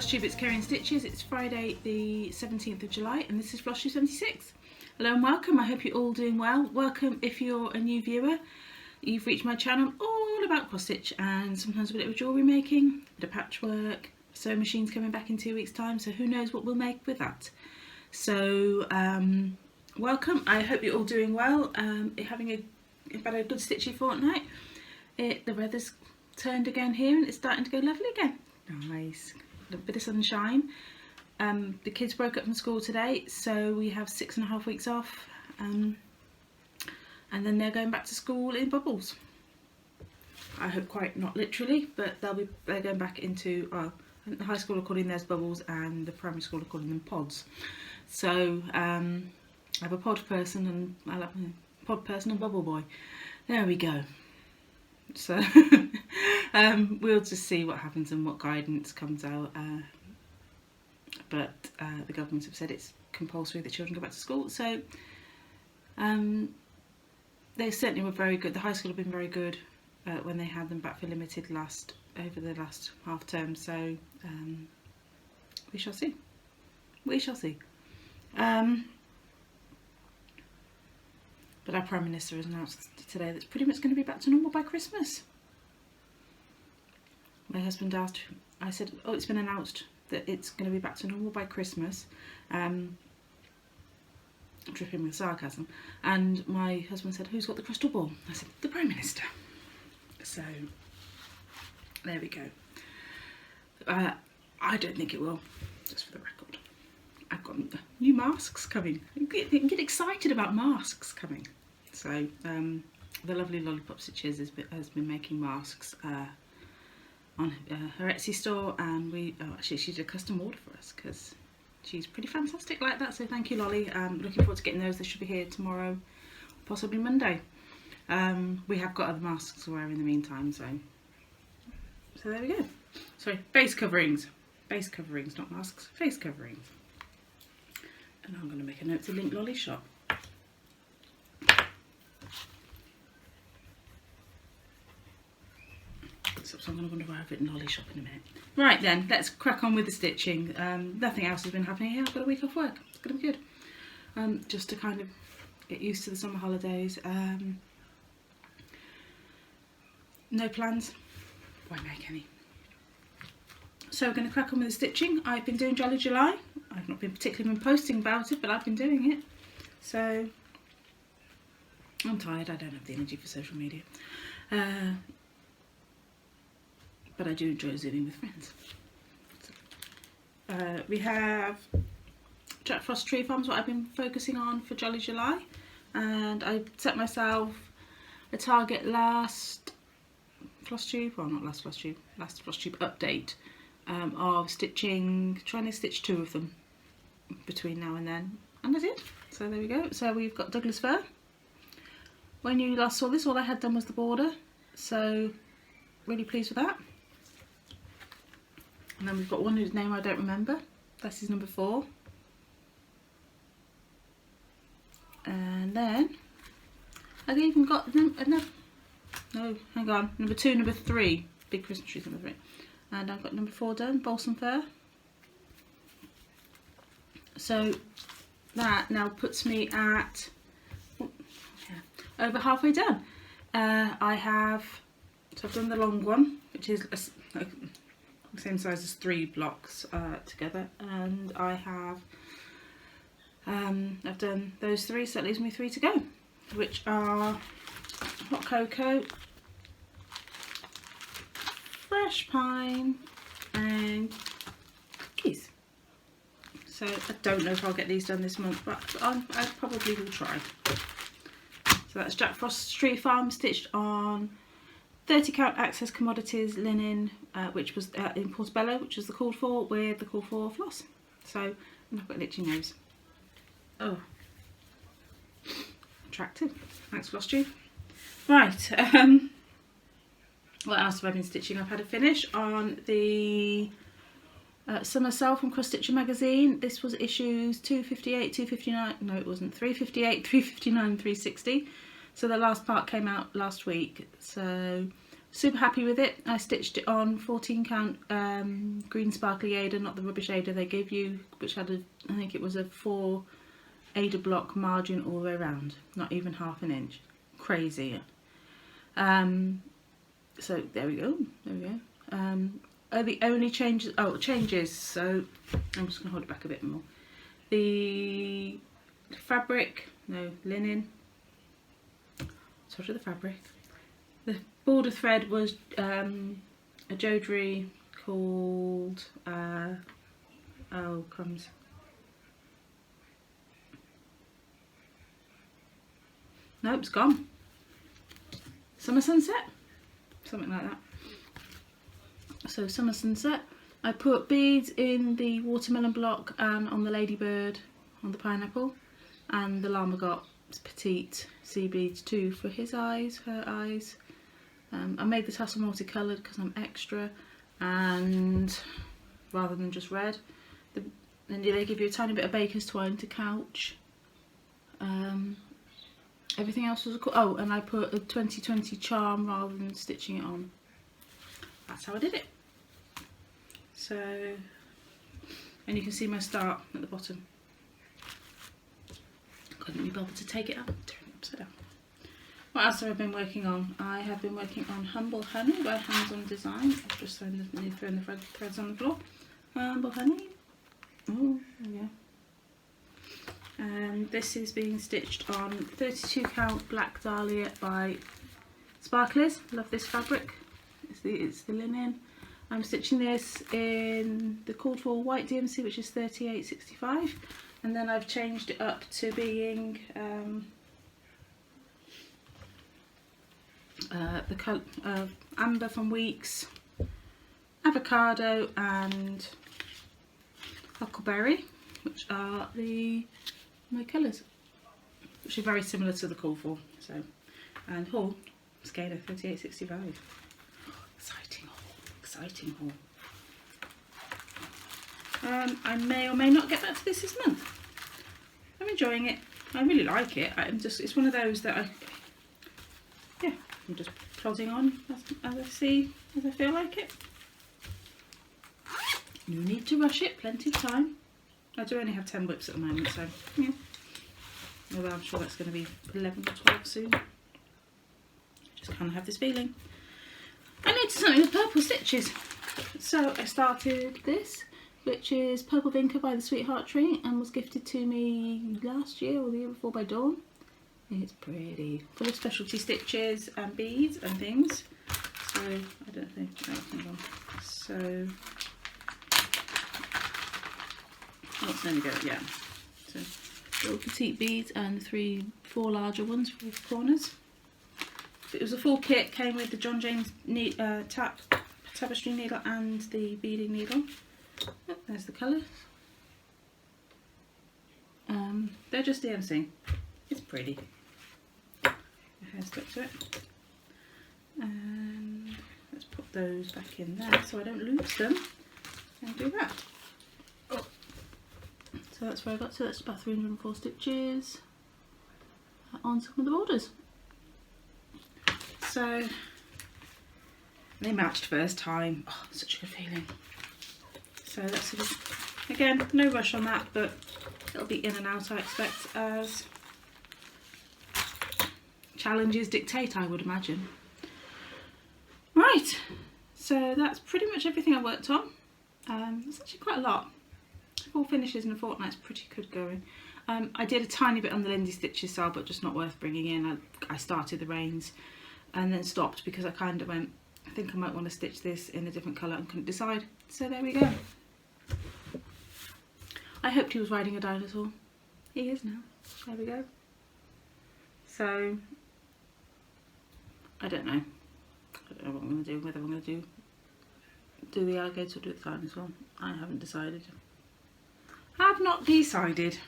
Flosstube, it's Kerry and Stitches. It's Friday the 17th of July and this is Flosstube 76. Hello and welcome, I hope you're all doing well. Welcome if you're a new viewer. You've reached my channel all about cross stitch and sometimes a bit of jewellery making, a bit of patchwork, sewing machine's coming back in 2 weeks time, so who knows what we'll make with that. So welcome, I hope you're all doing well, having about a good stitchy fortnight. The weather's turned again here and it's starting to go lovely again. Nice, a bit of sunshine. The kids broke up from school today, so we have 6.5 weeks off, and then they're going back to school in bubbles. I hope quite not literally, but they're going back into the high school are calling theirs bubbles and the primary school are calling them pods. So I have a pod person and I love a pod person and bubble boy. There we go. So we'll just see what happens and what guidance comes out, but the government have said it's compulsory that children go back to school, so they certainly were very good. The high school have been very good when they had them back for limited over the last half term, so we shall see. But our Prime Minister has announced today that it's pretty much going to be back to normal by Christmas. My husband asked, I said, oh, it's been announced that it's going to be back to normal by Christmas. Dripping with sarcasm. And my husband said, who's got the crystal ball? I said, the Prime Minister. So, there we go. I don't think it will, just for the record. I've got new masks coming. I can get excited about masks coming. So the lovely Lollypop Stitches has been making masks on her Etsy store, and actually she did a custom order for us because she's pretty fantastic like that. So thank you, Lolly. Looking forward to getting those. They should be here tomorrow, possibly Monday. We have got other masks to wear in the meantime. So there we go. Sorry, face coverings, not masks. Face coverings. And I'm going to make a note to link Lolly shop. So I'm going to wonder why I've written Lolly shop in a minute. Right then, let's crack on with the stitching. Nothing else has been happening here. I've got a week off work. It's going to be good. Just to kind of get used to the summer holidays. No plans. Why make any? So we're going to crack on with the stitching. I've been doing Jolly July. I've not particularly been posting about it, but I've been doing it. So I'm tired. I don't have the energy for social media. But I do enjoy zooming with friends. We have Jack Frost Tree Farms, what I've been focusing on for Jolly July. And I set myself a target last Flosstube update. Of stitching, trying to stitch 2 of them between now and then, and I did. So there we go. So we've got Douglas fir. When you last saw this, all I had done was the border, so really pleased with that. And then we've got one whose name I don't remember. This is number 4. And then I've even got another. No, hang on. Number 2, number 3. Big Christmas trees, number 3. And I've got number 4 done, balsam fir. So that now puts me at over halfway done. So I've done the long one, which is like the same size as 3 blocks together, and I've done those 3, so that leaves me 3 to go, which are hot cocoa, fresh pine and cookies. So I don't know if I'll get these done this month, but I probably will try. So that's Jack Frost Tree Farm stitched on 30 count Access Commodities linen, which was in Portobello, which was the called for, with the called for floss. So I've got an itchy nose. Oh, attractive. Thanks, Flosstube. Right. What else have I been stitching? I've had a finish on the Summer Sale from Cross Stitcher magazine. This was issues 258, 259, no it wasn't, 358, 359, 360. So the last part came out last week. So super happy with it. I stitched it on 14 count green sparkly Aida, not the rubbish Aida they gave you, which had I think it was a 4 Aida block margin all the way around, not even half an inch. Crazy. So there we go, the only changes, so I'm just going to hold it back a bit more. The fabric, no, linen, sort of the fabric. The border thread was a Jodrey called, nope, it's gone. Summer Sunset, something like that. So Summer Sunset. I put beads in the watermelon block and on the ladybird, on the pineapple, and the llama got petite sea beads too for his eyes, her eyes. I made the tassel multicoloured because I'm extra, and rather than just red. Then they give you a tiny bit of baker's twine to couch. Everything else was cool. Oh, and I put a 2020 charm rather than stitching it on. That's how I did it. So, and you can see my start at the bottom. Couldn't be bothered to take it up, turn it upside down. What else have I been working on? I have been working on Humble Honey by Hands On Design. I've just throwing the threads on the floor. Humble Honey. Oh, yeah. And this is being stitched on 32 count Black Dahlia by Sparklies. Love this fabric. It's the linen. I'm stitching this in the called for white DMC, which is 38.65, and then I've changed it up to being the colour Amber from Weeks, Avocado and Huckleberry, which are my colours, which are very similar to the call for. So, and haul, Scalar 38.65. Exciting haul. I may or may not get back to this month. I'm enjoying it. I really like it. It's one of those that I'm just plodding on as I feel like it. No need to rush it, plenty of time. I do only have 10 whips at the moment, so yeah. Although I'm sure that's going to be 11 or 12 soon. Just kind of have this feeling. I need something with purple stitches. So I started this, which is Purple Vinker by the Sweetheart Tree, and was gifted to me last year or the year before by Dawn. It's pretty, full of specialty stitches and beads and things. So I don't think, hang on. So there we go, yeah. So little petite beads and 4 larger ones for the corners. It was a full kit, came with the John James tapestry needle and the beading needle. Oh, there's the colours. They're just DMC. It's pretty. The hair stuck to it. And let's put those back in there so I don't lose them. And do that. Oh. So that's where I got to. That's about 304 stitches on some of the borders. So they matched first time. Oh, such a good feeling. So that's again, no rush on that, but it'll be in and out, I expect, as challenges dictate, I would imagine. Right, so that's pretty much everything I worked on. It's actually quite a lot. 4 finishes in a fortnight's pretty good going. I did a tiny bit on the Lindy Stitches style, but just not worth bringing in. I started the reins and then stopped because I kind of went, I think I might want to stitch this in a different colour and couldn't decide. So there we go. I hoped he was riding a dinosaur. He is now. There we go. So I don't know. I don't know what I'm going to do, whether I'm going to do the alligator or do the dinosaur. I haven't decided. Have not decided.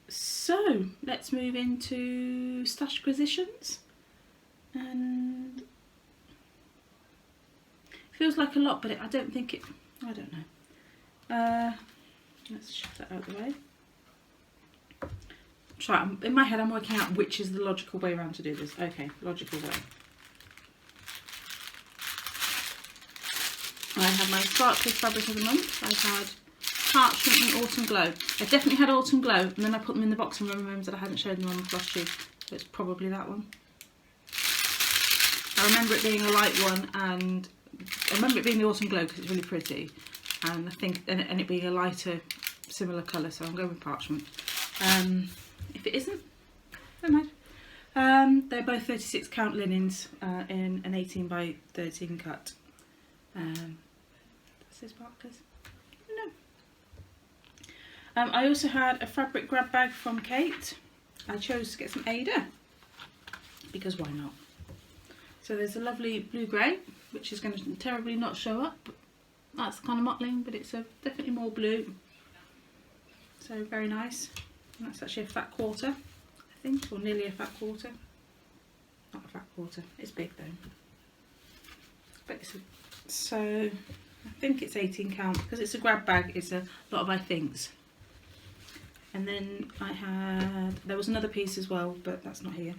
So let's move into stash acquisitions, and feels like a lot, but I don't think it. I don't know. Let's shove that out of the way. Sorry, in my head I'm working out which is the logical way around to do this. Okay, logical way. I have my Sparklies fabric of the month. I've had Parchment and Autumn Glow. I definitely had Autumn Glow, and then I put them in the box and remembered that I hadn't shown them on the Flosstube. So it's probably that one. I remember it being a light one, and I remember it being the Autumn Glow because it's really pretty. And I think, and it being a lighter, similar colour, so I'm going with Parchment. If it isn't, never mind. They're both 36 count linens in an 18 by 13 cut. This is Sparklies. No. I also had a fabric grab bag from Kate. I chose to get some Aida because why not? So there's a lovely blue grey, which is going to terribly not show up. But that's kind of mottling, but it's definitely more blue. So very nice. And that's actually a fat quarter, I think, or nearly a fat quarter. Not a fat quarter. It's big though. But so I think it's 18 count because it's a grab bag. It's a lot of I thinks. And then there was another piece as well, but that's not here.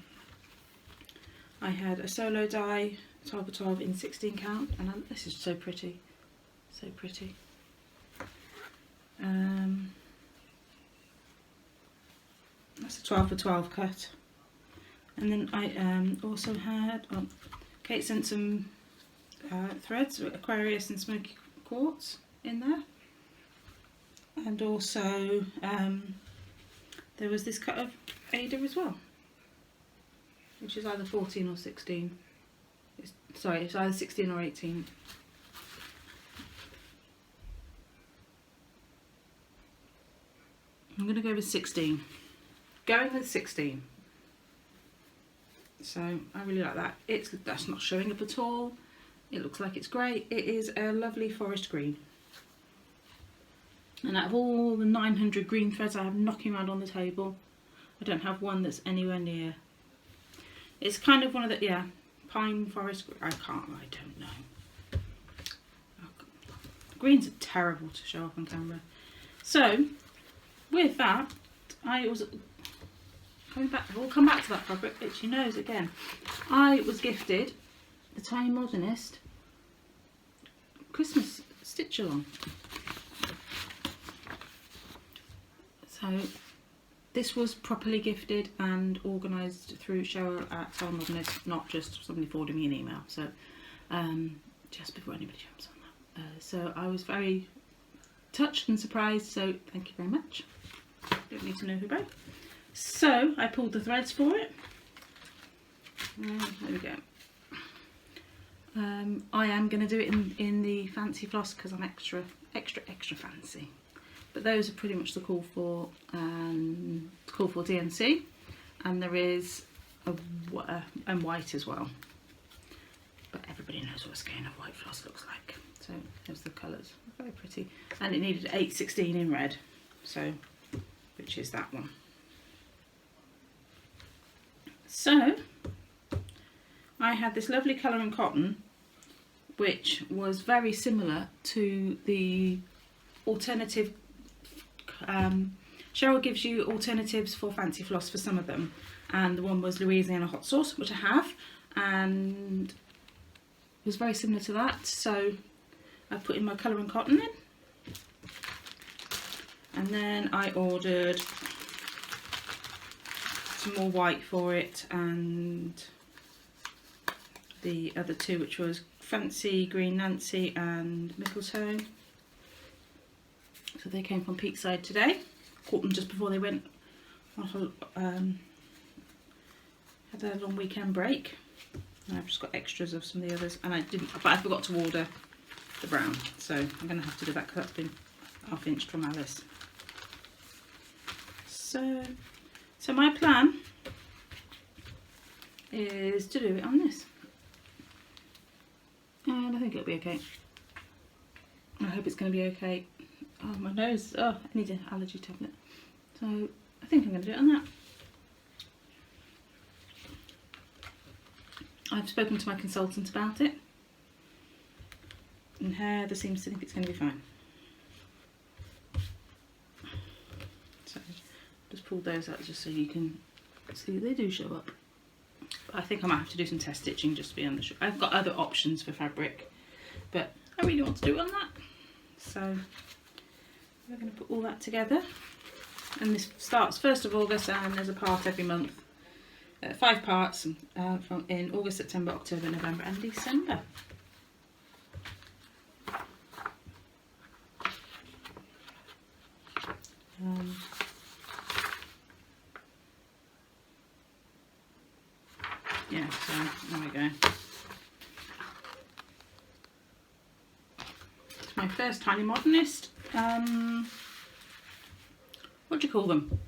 I had a solo die 12 by 12 in 16 count, and this is so pretty, so pretty. That's a 12 by 12 cut. And then I also had, Kate sent some threads, Aquarius and Smoky Quartz in there. And also there was this cut of Aida as well, which is either 14 or 16. It's either 16 or 18. I'm going to go with 16. Going with 16. So I really like that. That's not showing up at all. It looks like it's great. It is a lovely forest green. And out of all the 900 green threads I have knocking around on the table, I don't have one that's anywhere near. It's kind of one of the, yeah, pine forest. I don't know. Greens are terrible to show off on camera. So with that, we'll come back to that fabric, itchy nose again. I was gifted the Tiny Modernist Christmas stitch along. So this was properly gifted and organised through Cheryl at Tiny Modernist, not just somebody forwarding me an email. So just before anybody jumps on that. So I was very touched and surprised, so thank you very much. Don't need to know who by. So I pulled the threads for it. There we go. I am going to do it in the fancy floss because I'm extra fancy. But those are pretty much the call for DNC, and there is and white as well. But everybody knows what a skein of white floss looks like. So there's the colours, very pretty. And it needed 8/16 in red, so which is that one. So I had this lovely colour and cotton, which was very similar to the alternative. Cheryl gives you alternatives for fancy floss for some of them, and the one was Louisiana hot sauce, which I have, and it was very similar to that. So I put in my colour and cotton in, and then I ordered some more white for it, and the other two, which was Fancy Green Nancy and Mistletoe. So they came from Peakside today. Caught them just before they went on had a long weekend break. And I've just got extras of some of the others, and but I forgot to order the brown, so I'm going to have to do that because that's been half-inched from Alice. So my plan is to do it on this, and I think it'll be okay. I hope it's going to be okay. Oh, my nose, I need an allergy tablet. So I think I'm going to do it on that. I've spoken to my consultant about it, and Heather seems to think it's going to be fine. So just pulled those out just so you can see they do show up. But I think I might have to do some test stitching just to be on the sure. I've got other options for fabric, but I really want to do it on that. So we're going to put all that together, and this starts 1st of August, and there's a part every month. 5 parts from in August, September, October, November and December. Yeah, so there we go. It's my first tiny modernist. What do you call them?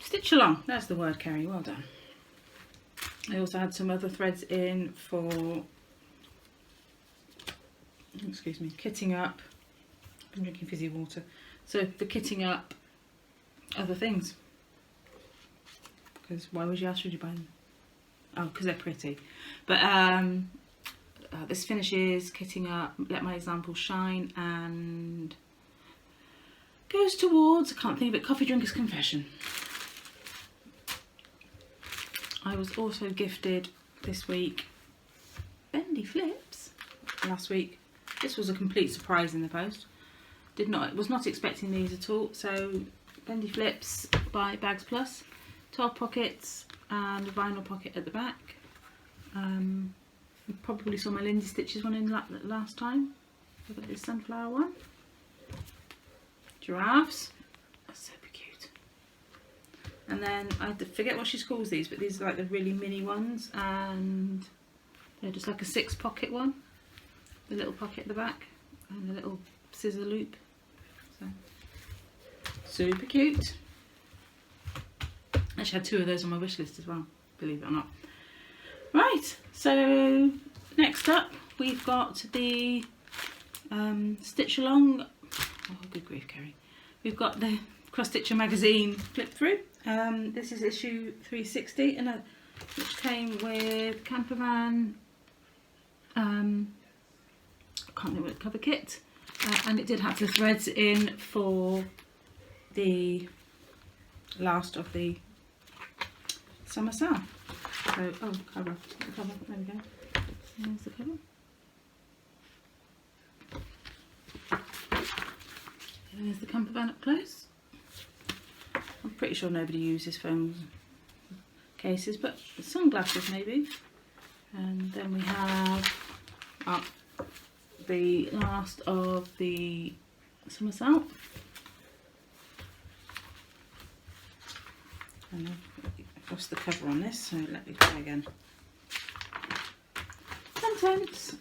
Stitch along. That's the word, Kerry. Well done. I also had some other threads in for, excuse me, kitting up. I'm drinking fizzy water. So for kitting up other things. Because why would you ask, should you buy them? Oh, because they're pretty. But this finishes kitting up Let My Example Shine and goes towards, I can't think of it, Coffee Drinker's Confession. I was also gifted this week bendy flips. Last week, this was a complete surprise in the post. Was not expecting these at all. So bendy flips by BagzPlus, 12 pockets and a vinyl pocket at the back. You probably saw my Lindy Stitches one in last time. I've got this sunflower one. Giraffes. That's super cute. And then I forget what she calls these, but these are like the really mini ones, and they're just like a 6 pocket one. The little pocket at the back and a little scissor loop. So super cute. I actually had 2 of those on my wish list as well, believe it or not. Right, so next up we've got the Stitch Along. Oh, good grief, Kerry. We've got the Cross Stitcher magazine flip through. This is issue 360, and which came with campervan. I can't think what the cover kit, and it did have the threads in for the last of the summer sale. So, oh, cover, there we go. There's the cover. There's the camper van up close. I'm pretty sure nobody uses phone cases, but sunglasses maybe. And then we have up the last of the summer sale. And I've lost the cover on this, so let me try again. Contents.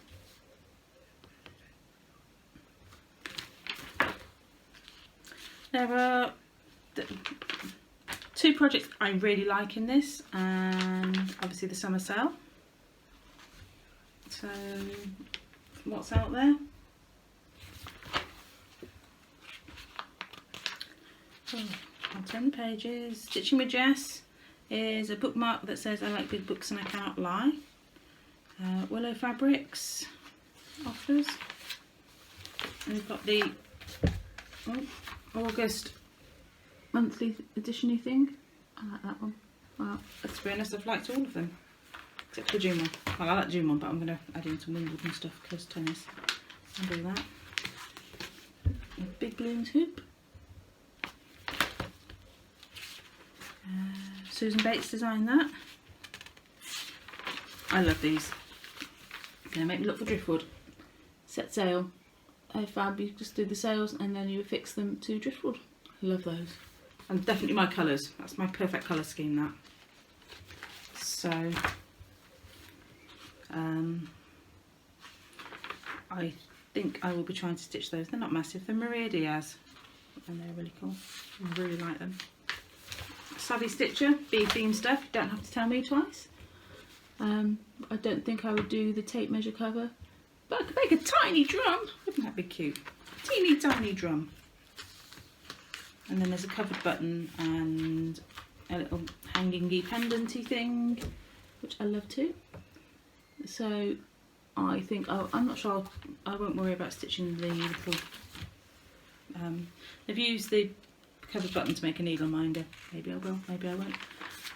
There are 2 projects I really like in this, and obviously the summer sale. So what's out there? Oh, I'll turn the pages. Stitching with Jess is a bookmark that says I like big books and I cannot lie. Willow Fabrics offers. And we've got the August monthly edition-y thing. I like that one. Well, to be honest, I've liked all of them except for the June one. Well, I like the June one, but I'm going to add in some Wimbledon stuff because tennis. I'll do that. A Big Blooms hoop. Susan Bates designed that. I love these. Gonna make me look for driftwood. Set sail. Fab, you just do the sails and then you affix them to driftwood. I love those. And definitely my colours. That's my perfect colour scheme, that. So I think I will be trying to stitch those. They're not massive, they're Maria Diaz and they're really cool. I really like them. Savvy Stitcher, big theme stuff, you don't have to tell me twice. I don't think I would do the tape measure cover, but I could make a tiny drum. Wouldn't that be cute? A teeny tiny drum. And then there's a covered button and a little hanging-y pendenty thing, which I love too. So I think I'm not sure. I won't worry about stitching the little. They've used the cover button to make a needle minder. Maybe I will, maybe I won't.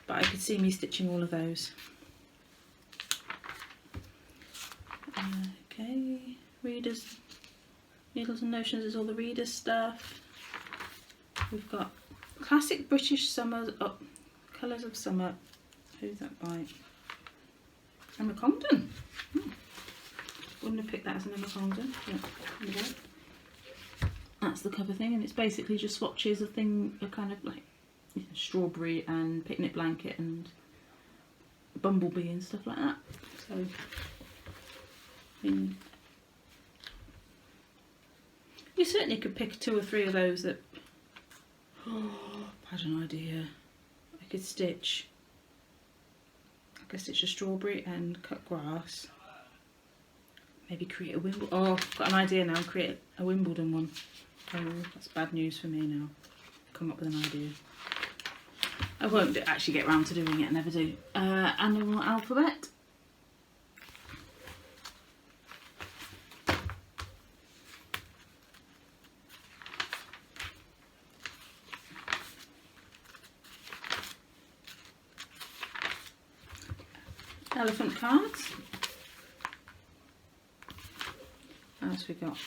But I could see me stitching all of those. Okay, readers, needles and notions is all the readers stuff. We've got classic British summer, colours of summer. Who's that by? Emma Congdon. Wouldn't have picked that as an Emma Congdon. Yeah, there we go. That's the cover thing, and it's basically just swatches of thing, a kind of like strawberry and picnic blanket and bumblebee and stuff like that. So, you certainly could pick 2 or 3 of those that. Oh, I had an idea. I could stitch. I could stitch a strawberry and cut grass. Maybe create a Wimbledon. Oh, I've got an idea now. Create a Wimbledon one. Oh, that's bad news for me now. Come up with an idea. I won't actually get round to doing it. I never do. Animal alphabet. Elephant cards. What else we got?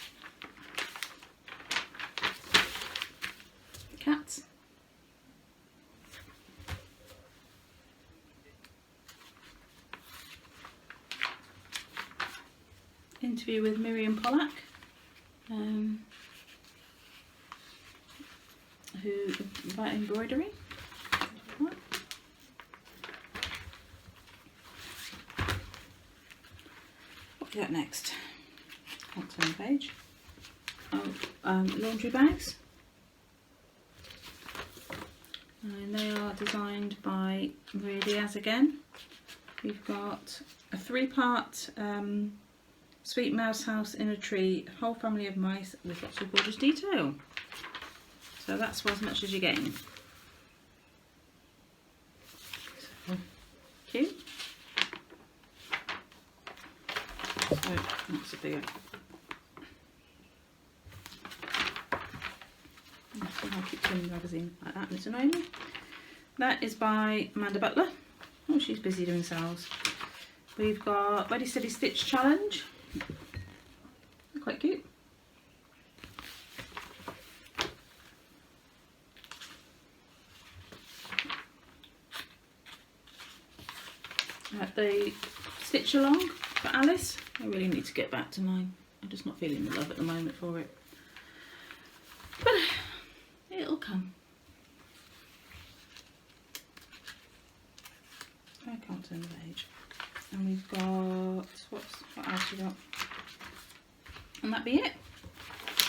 Cats. Interview with Miriam Pollack, who about embroidery. What we got next? Can't turn the page. Laundry bags. And they are designed by Maria Diaz again. We've got a 3-part sweet mouse house in a tree, a whole family of mice with lots of gorgeous detail. So that's for as much as you're getting. So, cute. So that's a bigger. I'll keep turning the magazine like that and it's annoying me. That is by Amanda Butler. Oh, she's busy doing sales. We've got Ready Steady Stitch Challenge. Quite cute. The Stitch Along for Alice. I really need to get back to mine. I'm just not feeling the love at the moment for it. But it'll come. I can't turn the page. And we've got, what else we got? And that'd be it.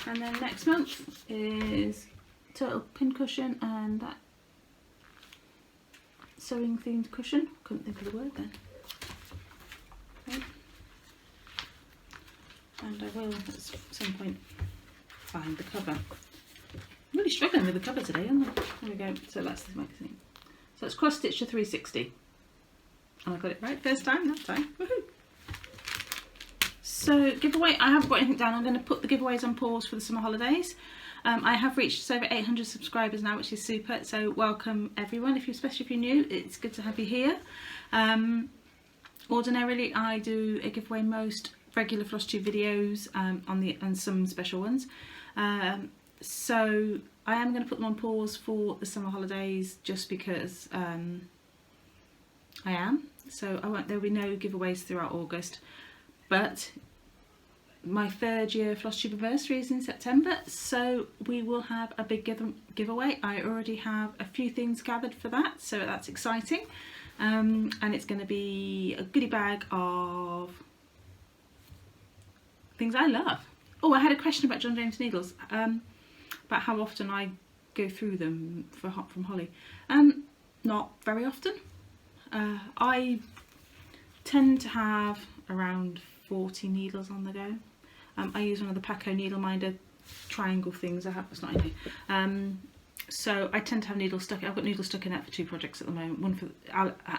And then next month is Turtle Pincushion and that sewing themed cushion. Couldn't think of the word then. Okay. And I will at some point find the cover. I'm really struggling with the cover today, aren't I? There we go. So that's the magazine. So it's Cross Stitch to 360. And I got it right first time, that time. Woohoo! So giveaway, I haven't got anything down. I'm going to put the giveaways on pause for the summer holidays. I have reached over 800 subscribers now, which is super. So welcome everyone, especially if you're new. It's good to have you here. Ordinarily, I do a giveaway most regular Flosstube videos and some special ones. So I am going to put them on pause for the summer holidays just because I am. So there will be no giveaways throughout August. But my 3rd year Flosstube anniversary is in September, so we will have a big giveaway. I already have a few things gathered for that, so that's exciting. And it's going to be a goodie bag of things I love. Oh, I had a question about John James Needles, about how often I go through them from Holly. Not very often. I tend to have around 40 needles on the go. I use one of the Paco needle minder triangle things I have. It's not in here. So I tend to have needles stuck. I've got needles stuck in that for 2 projects at the moment. One for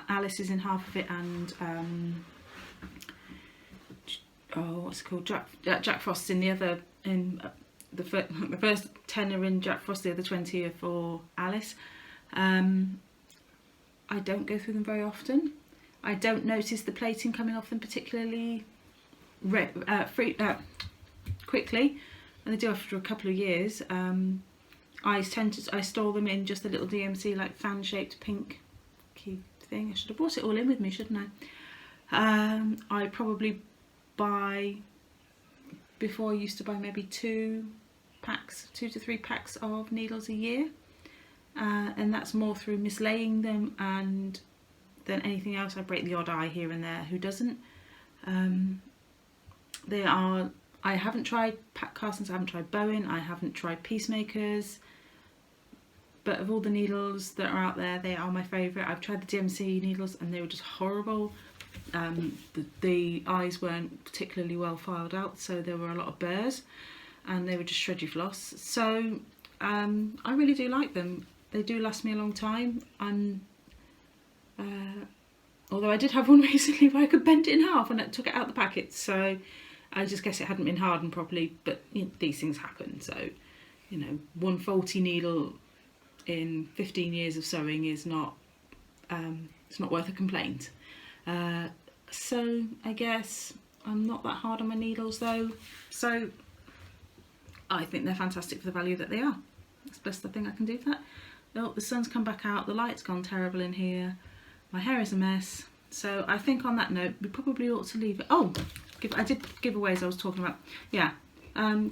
Alice is in half of it, and oh, what's it called? Jack Frost's in the other. the first 10 are in Jack Frost, the other 20 are for Alice. I don't go through them very often. I don't notice the plating coming off them particularly quickly, and they do after a couple of years. I store them in just a little DMC like fan shaped pink key thing. I should have brought it all in with me, shouldn't I? I probably buy, before I used to buy maybe 2 to 3 packs of needles a year, and that's more through mislaying them and than anything else. I break the odd eye here and there, who doesn't? I haven't tried Pat Carson's, I haven't tried Bowen, I haven't tried Peacemakers, but of all the needles that are out there, they are my favourite. I've tried the DMC needles and they were just horrible. The eyes weren't particularly well filed out, so there were a lot of burrs and they were just shreddy floss. So I really do like them. They do last me a long time, and although I did have one recently where I could bend it in half and it took it out the packet, so I just guess it hadn't been hardened properly, but you know, these things happen. So, you know, one faulty needle in 15 years of sewing is not, it's not worth a complaint. So I guess I'm not that hard on my needles though, so I think they're fantastic for the value that they are. That's the best thing I can do for that. Oh, the sun's come back out, the light's gone terrible in here, my hair is a mess. So I think on that note, we probably ought to leave it. Oh, I did giveaways I was talking about. Yeah,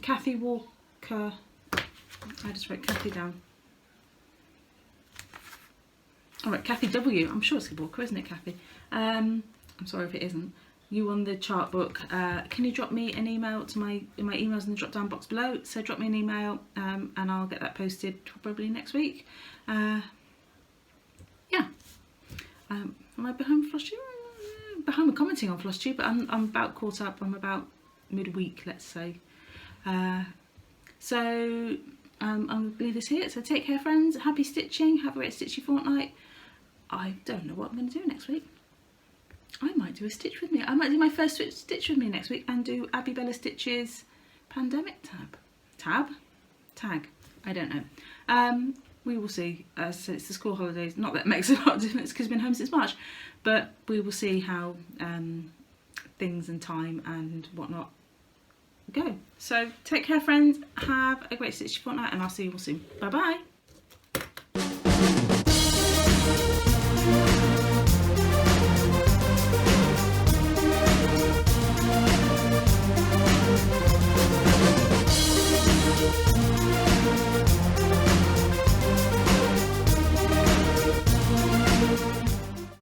Kathy Walker, I just wrote Kathy down. All right, Kathy W. I'm sure it's Walker, isn't it, Kathy? I'm sorry if it isn't. You won the chart book. Can you drop me an email to my emails in the drop down box below? So drop me an email and I'll get that posted probably next week. Yeah. Am I behind Flosstube? Behind with commenting on Flosstube, but I'm about caught up. I'm about midweek, let's say. So I'm going to leave this here. So take care, friends. Happy stitching. Have a great stitchy fortnight. I don't know what I'm going to do next week. I might do a stitch with me. I might do my first stitch with me next week and do Abby Bella Stitches pandemic tag. I don't know. We will see. So it's the school holidays. Not that it makes a lot of difference because I've been home since March, but we will see how things and time and whatnot go. So take care, friends. Have a great stitchy fortnight, and I'll see you all soon. Bye bye.